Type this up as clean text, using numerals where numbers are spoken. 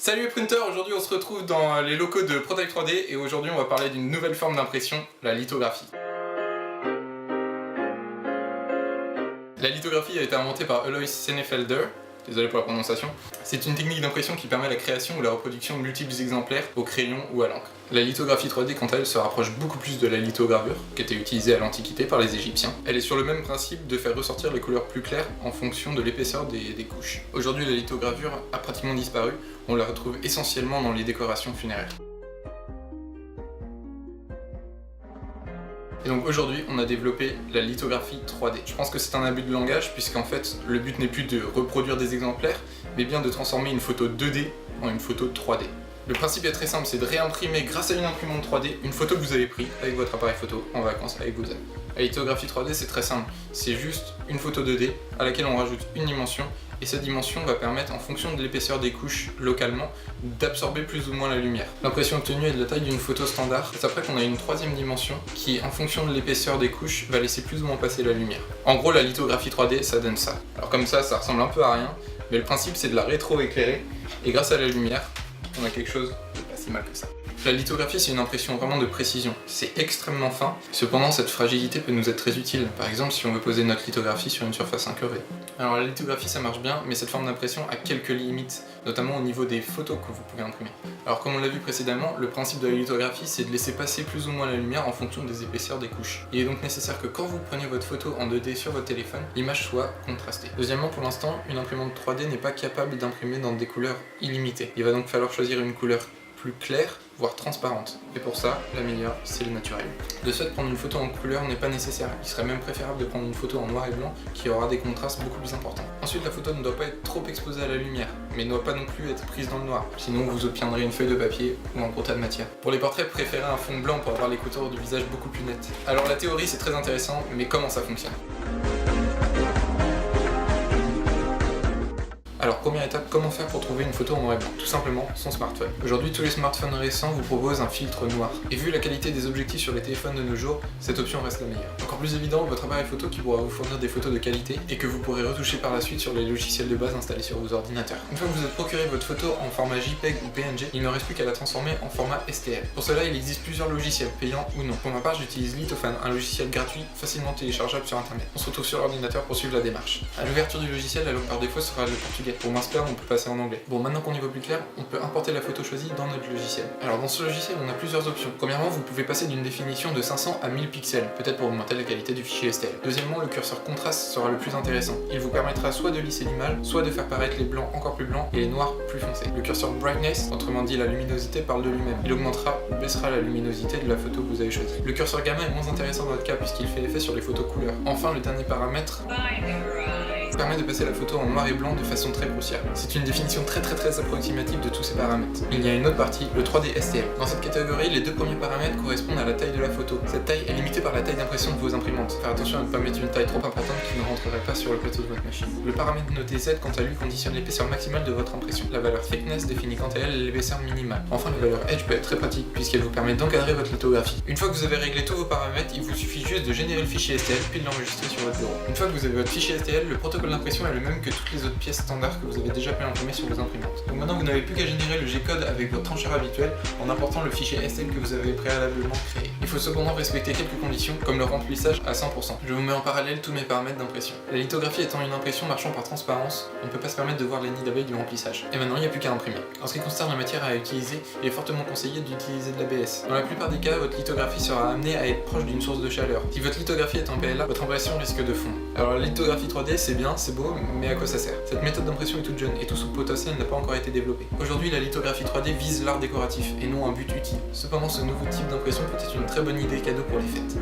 Salut les printers, aujourd'hui on se retrouve dans les locaux de Protect 3D et aujourd'hui on va parler d'une nouvelle forme d'impression, la lithographie. La lithographie a été inventée par Alois Senefelder, désolé pour la prononciation. C'est une technique d'impression qui permet la création ou la reproduction de multiples exemplaires au crayon ou à l'encre. La lithographie 3D quant à elle se rapproche beaucoup plus de la lithogravure, qui était utilisée à l'Antiquité par les Égyptiens. Elle est sur le même principe de faire ressortir les couleurs plus claires en fonction de l'épaisseur des couches. Aujourd'hui la lithogravure a pratiquement disparu, on la retrouve essentiellement dans les décorations funéraires. Et donc aujourd'hui, on a développé la lithographie 3D. Je pense que c'est un abus de langage, puisqu'en fait, le but n'est plus de reproduire des exemplaires, mais bien de transformer une photo 2D en une photo 3D. Le principe est très simple, c'est de réimprimer grâce à une imprimante 3D une photo que vous avez prise avec votre appareil photo en vacances avec vos amis. La lithographie 3D c'est très simple, c'est juste une photo 2D à laquelle on rajoute une dimension et cette dimension va permettre en fonction de l'épaisseur des couches localement d'absorber plus ou moins la lumière. L'impression obtenue est de la taille d'une photo standard, c'est après qu'on a une troisième dimension qui en fonction de l'épaisseur des couches va laisser plus ou moins passer la lumière. En gros la lithographie 3D ça donne ça. Alors comme ça ressemble un peu à rien, mais le principe c'est de la rétro-éclairer et grâce à la lumière on a quelque chose de pas si mal que ça. La lithographie c'est une impression vraiment de précision, c'est extrêmement fin, cependant cette fragilité peut nous être très utile, par exemple si on veut poser notre lithographie sur une surface incurvée. Alors la lithographie ça marche bien, mais cette forme d'impression a quelques limites, notamment au niveau des photos que vous pouvez imprimer. Alors comme on l'a vu précédemment, le principe de la lithographie c'est de laisser passer plus ou moins la lumière en fonction des épaisseurs des couches. Il est donc nécessaire que quand vous prenez votre photo en 2D sur votre téléphone, l'image soit contrastée. Deuxièmement, pour l'instant, une imprimante 3D n'est pas capable d'imprimer dans des couleurs illimitées. Il va donc falloir choisir une couleur plus claire, voire transparente. Et pour ça, la meilleure, c'est le naturel. De ce fait, prendre une photo en couleur n'est pas nécessaire. Il serait même préférable de prendre une photo en noir et blanc qui aura des contrastes beaucoup plus importants. Ensuite, la photo ne doit pas être trop exposée à la lumière, mais ne doit pas non plus être prise dans le noir. Sinon, vous obtiendrez une feuille de papier ou un gros tas de matière. Pour les portraits, préférez un fond blanc pour avoir les contours du visage beaucoup plus nets. Alors la théorie, c'est très intéressant, mais comment ça fonctionne ? Alors première étape, comment faire pour trouver une photo en noir et blanc? Tout simplement, son smartphone. Aujourd'hui, tous les smartphones récents vous proposent un filtre noir. Et vu la qualité des objectifs sur les téléphones de nos jours, cette option reste la meilleure. Encore plus évident, votre appareil photo qui pourra vous fournir des photos de qualité et que vous pourrez retoucher par la suite sur les logiciels de base installés sur vos ordinateurs. Une fois que vous avez procuré votre photo en format JPEG ou PNG, il ne reste plus qu'à la transformer en format STL. Pour cela, il existe plusieurs logiciels, payants ou non. Pour ma part, j'utilise Lithophane, un logiciel gratuit, facilement téléchargeable sur internet. On se retrouve sur l'ordinateur pour suivre la démarche. À l'ouverture du logiciel, la langue par défaut sera le portugais. Pour Master, on peut passer en anglais. Bon, maintenant qu'on y voit plus clair, on peut importer la photo choisie dans notre logiciel. Alors dans ce logiciel, on a plusieurs options. Premièrement, vous pouvez passer d'une définition de 500 à 1000 pixels, peut-être pour augmenter la qualité du fichier STL. Deuxièmement, le curseur contraste sera le plus intéressant. Il vous permettra soit de lisser l'image, soit de faire paraître les blancs encore plus blancs et les noirs plus foncés. Le curseur brightness, autrement dit la luminosité, parle de lui-même. Il augmentera ou baissera la luminosité de la photo que vous avez choisie. Le curseur gamma est moins intéressant dans notre cas puisqu'il fait effet sur les photos couleurs. Enfin, le dernier paramètre permet de passer la photo en noir et blanc de façon très grossière. C'est une définition très approximative de tous ces paramètres. Il y a une autre partie, le 3D STL. Dans cette catégorie, les deux premiers paramètres correspondent à la taille de la photo. Cette taille est limitée par la taille d'impression de vos imprimantes. Faire attention à ne pas mettre une taille trop importante qui ne rentrerait pas sur le plateau de votre machine. Le paramètre noté Z, quant à lui, conditionne l'épaisseur maximale de votre impression. La valeur thickness définit quant à elle l'épaisseur minimale. Enfin, la valeur edge peut être très pratique puisqu'elle vous permet d'encadrer votre lithographie. Une fois que vous avez réglé tous vos paramètres, il vous suffit juste de générer le fichier STL puis de l'enregistrer sur votre bureau. Une fois que vous avez votre fichier STL, le protocole d'impression est le même que toutes les autres pièces standards que vous avez déjà pu imprimer sur vos imprimantes. Donc maintenant vous n'avez plus qu'à générer le G-code avec votre trancheur habituel en important le fichier STL que vous avez préalablement créé. Il faut cependant respecter quelques conditions comme le remplissage à 100%. Je vous mets en parallèle tous mes paramètres d'impression. La lithographie étant une impression marchant par transparence, on ne peut pas se permettre de voir les nids d'abeilles du remplissage. Et maintenant il n'y a plus qu'à imprimer. En ce qui concerne la matière à utiliser, il est fortement conseillé d'utiliser de l'ABS. Dans la plupart des cas, votre lithographie sera amenée à être proche d'une source de chaleur. Si votre lithographie est en PLA, votre impression risque de fondre. Alors la lithographie 3D c'est bien, c'est beau, mais à quoi ça sert? Cette méthode d'impression est toute jeune et tout sous potentiel n'a pas encore été développé. Aujourd'hui, la lithographie 3D vise l'art décoratif et non un but utile. Cependant, ce nouveau type d'impression peut être une très bonne idée cadeau pour les fêtes.